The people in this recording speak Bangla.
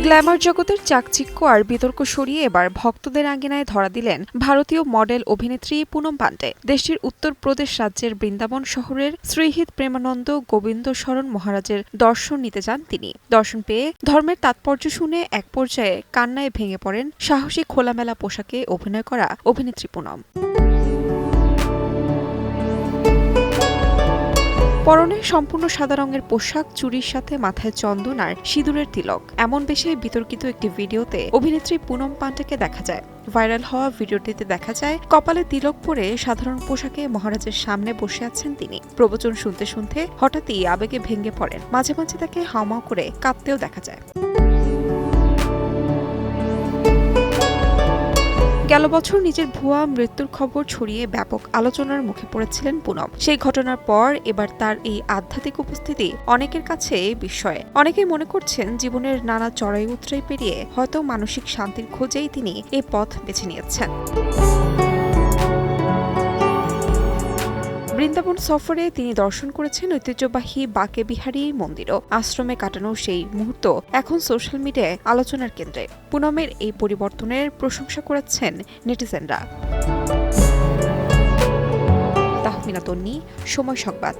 গ্ল্যামার জগতের চাকচিক্য আর বিতর্ক সরিয়ে এবার ভক্তদের আঙ্গিনায় ধরা দিলেন ভারতীয় মডেল অভিনেত্রী পুনম পান্ডে। দেশটির উত্তরপ্রদেশ রাজ্যের বৃন্দাবন শহরের শ্রীহিত প্রেমানন্দ গোবিন্দ শরণ মহারাজের দর্শন নিতে যান তিনি। দর্শন পেয়ে ধর্মের তাৎপর্য শুনে এক পর্যায়ে কান্নায় ভেঙে পড়েন সাহসী খোলামেলা পোশাকে অভিনয় করা অভিনেত্রী পুনম। পরনে সম্পূর্ণ সাদা রঙের পোশাক, চুড়ির সাথে মাথায় চন্দন আর সিঁদুরের তিলক। এমন বেশে বিতর্কিত একটি ভিডিওতে অভিনেত্রী পুনম পান্ডেকে দেখা যায়। ভাইরাল হওয়া ভিডিওটিতে দেখা যায় কপালে তিলক পরে সাধারণ পোশাকে মহারাজের সামনে বসে আছেন তিনি। প্রবচন শুনতে শুনতে হঠাৎই আবেগে ভেঙে পড়েন। মাঝে মাঝে তাকে হাউমাউ করে কাঁদতেও দেখা যায়। গেল বছর নিজের ভুয়া মৃত্যুর খবর ছড়িয়ে ব্যাপক আলোচনার মুখে পড়েছিলেন পুনম। সেই ঘটনার পর এবার তার এই আধ্যাত্মিক উপস্থিতি অনেকের কাছে বিস্ময়। অনেকেই মনে করছেন জীবনের নানা চড়াই উতরাই পেরিয়ে হয়তো মানসিক শান্তির খোঁজেই তিনি এই পথ বেছে নিয়েছেন। বৃন্দাবন সফরে তিনি দর্শন করেছেন ঐতিহ্যবাহী বাকে বিহারী মন্দিরও। আশ্রমে কাটানো সেই মুহূর্ত এখন সোশ্যাল মিডিয়ায় আলোচনার কেন্দ্রে। পুনমের এই পরিবর্তনের প্রশংসা করেছেন নেটিজেনরা। তাহমিনা তন্নি, সময় সংবাদ।